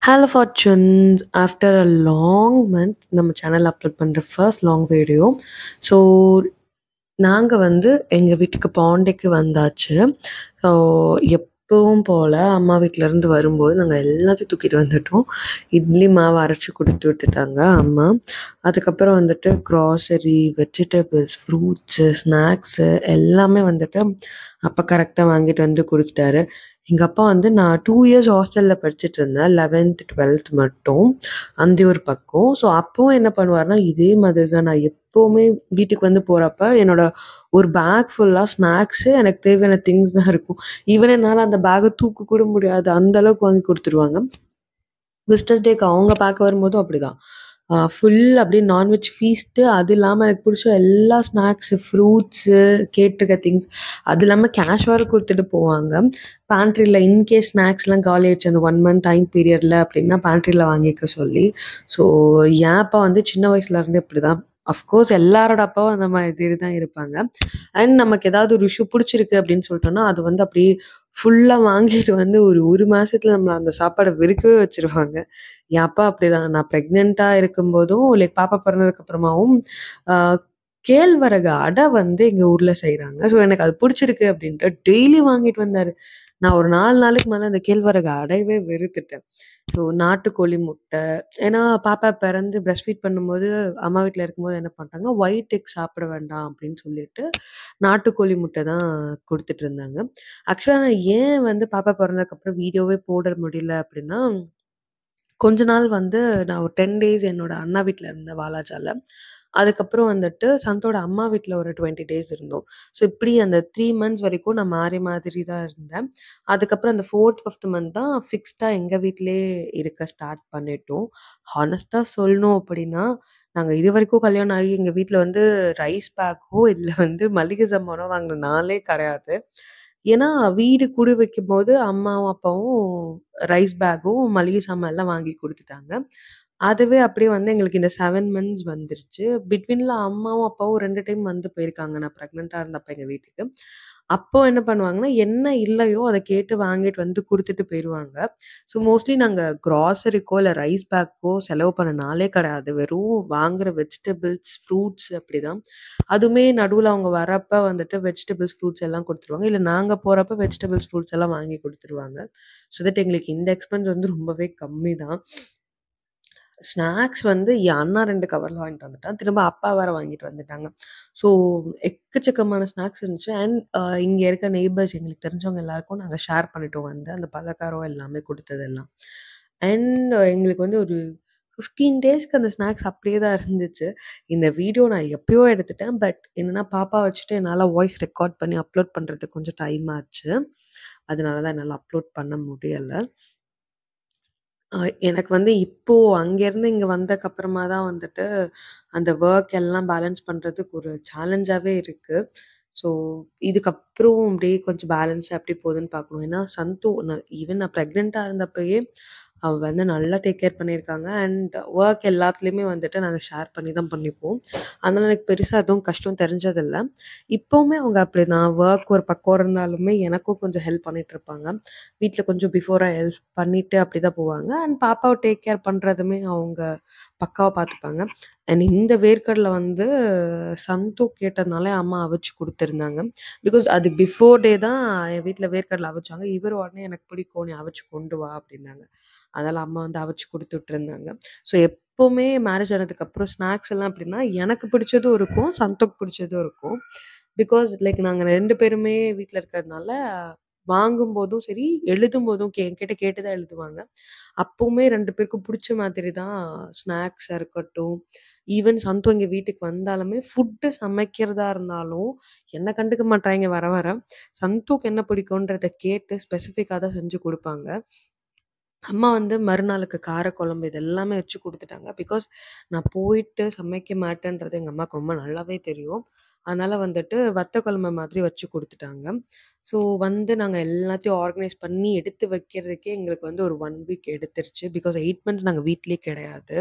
Hello Fortunes, after a long month நம்ம channel upload பண்ணுற first long video. So நாங்கள் வந்து எங்கள் வீட்டுக்கு பாண்டிக்கு வந்தாச்சு. ஸோ எப்பவும் போல் அம்மா வீட்டிலேருந்து வரும்போது நாங்கள் எல்லாத்தையும் தூக்கிட்டு வந்துட்டோம். இட்லி மாவு அரைச்சி கொடுத்து விட்டுட்டாங்க அம்மா. அதுக்கப்புறம் வந்துட்டு க்ராசரி, வெஜிடபிள்ஸ், ஃப்ரூட்ஸு, ஸ்நாக்ஸு எல்லாமே வந்துட்டு அப்பா கரெக்டாக வாங்கிட்டு வந்து கொடுத்துட்டாரு. எங்கள் அப்பா வந்து நான் 2 இயர்ஸ் ஹாஸ்டலில் படிச்சுட்டு இருந்தேன். 11th 12th மட்டும் அந்தியூர் பக்கம். ஸோ அப்போவும் என்ன பண்ணுவாருன்னா, இதே மாதிரி தான் நான் எப்போவுமே வீட்டுக்கு வந்து போகிறப்ப என்னோட ஒரு பேக் ஃபுல்லாக ஸ்நாக்ஸு, எனக்கு தேவையான திங்ஸ் தான் இருக்கும். ஈவன் என்னால் அந்த பேக்கை தூக்க கூட முடியாது. அந்த அளவுக்கு வாங்கி கொடுத்துருவாங்க. விசிட்டர்ஸ் டேக்கு அவங்க பார்க்க வரும்போதும் அப்படிதான். ஃபுல் அப்படியே நான்வெஜ் ஃபீஸ்ட்டு. அது இல்லாமல் எனக்கு பிடிச்ச எல்லா ஸ்நாக்ஸு, ஃப்ரூட்ஸு, கேட்டிருக்க திங்ஸ், அது இல்லாமல் கேஷ் வேறு கொடுத்துட்டு போவாங்க. பேண்ட்ரியில் இன்கேஸ் ஸ்நாக்ஸ்லாம் காலி ஆயிடுச்சு அந்த 1 மந்த் டைம் பீரியடில் அப்படின்னா பேண்ட்ரியில் வாங்கிக்க சொல்லி. ஸோ என் அப்பா வந்து சின்ன வயசுலேருந்து இப்படி தான். அஃப்கோர்ஸ் எல்லாரோட அப்பாவும் அந்த மாதிரி தான் இருப்பாங்க. அண்ட் நமக்கு ஏதாவது ஒரு இஷ்யூ பிடிச்சிருக்கு அப்படின்னு சொல்லிட்டோன்னா அது வந்து அப்படியே ஃபுல்லாக வாங்கிட்டு வந்து ஒரு மாதத்துல நம்மளை அந்த சாப்பாடை வெறுக்கவே வச்சுருவாங்க. என் அப்பா அப்படிதான். நான் ப்ரெக்னெண்ட்டாக இருக்கும்போதும் லைக் பாப்பா பிறந்ததுக்கப்புறமாவும் கேழ்வரகு அடை வந்து எங்கள் ஊரில் செய்கிறாங்க. ஸோ எனக்கு அது பிடிச்சிருக்கு அப்படின்ட்டு டெய்லி வாங்கிட்டு வந்தார். நான் ஒரு 4 நாளைக்கு மேலே அந்த கேழ்வரகு அடையவே வெறுத்துட்டேன். ஸோ நாட்டுக்கோழி முட்டை, ஏன்னா பாப்பா பிறந்து பிரஸ்ட் ஃபீட் பண்ணும்போது அம்மா வீட்டில் இருக்கும்போது என்ன பண்ணிட்டாங்கன்னா, ஒயிட் எக் சாப்பிட வேண்டாம் அப்படின்னு சொல்லிட்டு நாட்டுக்கோழி முட்டை தான் கொடுத்துட்டு இருந்தாங்க. ஆக்சுவலாக நான் ஏன் வந்து பாப்பா பிறந்ததுக்கப்புறம் வீடியோவே போட முடியல அப்படின்னா, கொஞ்ச நாள் வந்து நான் ஒரு 10 டேஸ் என்னோட அண்ணா வீட்ல இருந்தேன் வாலாஜால. அதுக்கப்புறம் வந்துட்டு சந்தோட அம்மா வீட்ல ஒரு 20 டேஸ் இருந்தோம். ஸோ இப்படி அந்த 3 மந்த்ஸ் வரைக்கும் நான் மாறி மாதிரி தான் இருந்தேன். அதுக்கப்புறம் அந்த 4த், 5த் மந்த் தான் ஃபிக்ஸ்டா எங்க வீட்லயே இருக்க ஸ்டார்ட் பண்ணிட்டோம். ஹானஸ்ட்டா சொல்லணும் அப்படின்னா, நாங்க இதுவரைக்கும் கல்யாணம் ஆகி எங்க வீட்ல வந்து ரைஸ் பேக்கோ, இல்ல வந்து மளிகை சாமானோ வாங்குன நாளே கிடையாது. ஏன்னா வீடு குடி வைக்கும்போது அம்மாவும், அப்பாவும் ரைஸ் பேக்கும், மளிகை சாமான் எல்லாம் வாங்கி குடுத்துட்டாங்க. அதுவே அப்படியே வந்து எங்களுக்கு இந்த 7 மந்த்ஸ் வந்துருச்சு. பிட்வீன்ல அம்மாவும், அப்பாவும் 2 டைம் வந்து போயிருக்காங்க. நான் பிரெக்னன்ட்டா இருந்தப்ப எங்க வீட்டுக்கு. அப்போ என்ன பண்ணுவாங்கன்னா, என்ன இல்லையோ அத கேட்டு வாங்கிட்டு வந்து குடுத்துட்டு போயிருவாங்க. ஸோ மோஸ்ட்லி நாங்க கிராசரிக்கோ, இல்ல ரைஸ் பேக்கோ செலவு பண்ண நாளே கிடையாது. வெறும் வாங்குற வெஜிடபிள்ஸ், ஃப்ரூட்ஸ் அப்படிதான். அதுவுமே நடுவுல அவங்க வரப்ப வந்துட்டு வெஜிடபிள்ஸ், ஃப்ரூட்ஸ் எல்லாம் குடுத்துருவாங்க. இல்ல நாங்க போறப்ப வெஜிடபிள்ஸ், ஃப்ரூட்ஸ் எல்லாம் வாங்கி குடுத்துருவாங்க. ஸோ தட் எங்களுக்கு இந்த எக்ஸ்பென்ஸ் வந்து ரொம்பவே கம்மி தான். ஸ்நாக்ஸ் வந்து என் அண்ணா 2 கவர்ல வாங்கிட்டு வந்துட்டான். திரும்ப அப்பா வேற வாங்கிட்டு வந்துட்டாங்க. ஸோ எக்கச்சக்கமான ஸ்நாக்ஸ் இருந்துச்சு. அண்ட் இங்க இருக்க நெய்பர்ஸ் எங்களுக்கு தெரிஞ்சவங்க எல்லாருக்கும் நாங்க ஷேர் பண்ணிட்டோம் வந்து அந்த பலகாரம் எல்லாமே குடுத்ததெல்லாம். அண்ட் எங்களுக்கு வந்து ஒரு 15 டேஸ்க்கு அந்த ஸ்நாக்ஸ் அப்படியே தான் இருந்துச்சு. இந்த வீடியோ நான் எப்பயோ எடுத்துட்டேன். பட் என்னன்னா பாப்பா வச்சுட்டு என்னால வாய்ஸ் ரெக்கார்ட் பண்ணி அப்லோட் பண்றதுக்கு கொஞ்சம் டைம் ஆச்சு. அதனால தான் என்னால அப்லோட் பண்ண முடியல. அ எனக்கு வந்து இப்போ அங்கேருந்து இங்க வந்தக்கப்புறமா தான் வந்துட்டு, அந்த வொர்க் எல்லாம் பேலன்ஸ் பண்றதுக்கு ஒரு சேலஞ்சாவே இருக்கு. ஸோ, இதுக்கப்புறம் அப்படியே கொஞ்சம் பேலன்ஸா எப்படி போகுதுன்னு பார்க்கணும். ஏன்னா, நான் ஈவன் நான் பிரெக்னன்ட்டா இருந்தப்பயே, அவ வந்து நல்லா டேக் கேர் பண்ணியிருக்காங்க. அண்ட் வொர்க் எல்லாத்துலயுமே வந்துட்டு நாங்க ஷேர் பண்ணி தான் பண்ணிப்போம். அதனால எனக்கு பெருசா எதுவும் கஷ்டம் தெரிஞ்சதில்ல. இப்பவுமே அவங்க அப்படிதான். வொர்க் ஒரு பக்கம் இருந்தாலுமே எனக்கும் கொஞ்சம் ஹெல்ப் பண்ணிட்டுருப்பாங்க. வீட்ல கொஞ்சம் பிஃபோரா ஹெல்ப் பண்ணிட்டு அப்படிதான் போவாங்க. அண்ட் பாப்பாவ டேக் கேர் பண்றதுமே அவங்க பக்காவா பார்த்துப்பாங்க. அண்ட் இந்த வேர்க்கடல வந்து சந்து கேட்டதுனால அம்மா அவிச்சு குடுத்துருந்தாங்க. பிகாஸ் அது பிஃபோர் டே தான் என் வீட்ல வேர்க்கடல அவிச்சாங்க. இவரு உடனே எனக்கு பிடிக்கும். நீ அவிச்சு கொண்டு வா அப்படின்னாங்க. அதனால அம்மா வந்து அவிச்சு குடுத்துட்டுருந்தாங்க. ஸோ எப்பவுமே மேரேஜ் ஆனதுக்கப்புறம் ஸ்நாக்ஸ் எல்லாம் எப்படின்னா, எனக்கு பிடிச்சதும் இருக்கும், சந்துக்கு பிடிச்சதும் இருக்கும். பிகாஸ் லைக் நாங்க 2 பேருமே வீட்ல இருக்கிறதுனால, வாங்கும்போதும் சரி, எழுதும்போதும் என்கிட்ட கேட்டு தான் எழுதுவாங்க. அப்பவுமே 2 பேருக்கும் புடிச்ச மாதிரி தான் ஸ்நாக்ஸா இருக்கட்டும், ஈவன் சந்து எங்க வீட்டுக்கு வந்தாலுமே ஃபுட்டு சமைக்கிறதா இருந்தாலும், என்ன கண்டுக்க மாட்றாய்ங்க வர வர. சந்துக்கு என்ன பிடிக்குன்றத கேட்டு ஸ்பெசிஃபிக்கா தான் செஞ்சு குடுப்பாங்க. அம்மா வந்து மறுநாளுக்கு காரக்குழம்பு இது எல்லாமே வச்சு குடுத்துட்டாங்க. பிகாஸ் நான் போயிட்டு சமைக்க மாட்டேன்றது எங்க அம்மாவுக்கு ரொம்ப நல்லாவே தெரியும். அதனால வந்துட்டு வத்த குழம்பு மாதிரி வச்சு குடுத்துட்டாங்க. ஸோ வந்து நாங்க எல்லாத்தையும் ஆர்கனைஸ் பண்ணி எடுத்து வைக்கிறதுக்கே எங்களுக்கு வந்து ஒரு 1 வீக் எடுத்துருச்சு. பிகாஸ் 8 மந்த்ஸ் நாங்க வீட்லயே கிடையாது.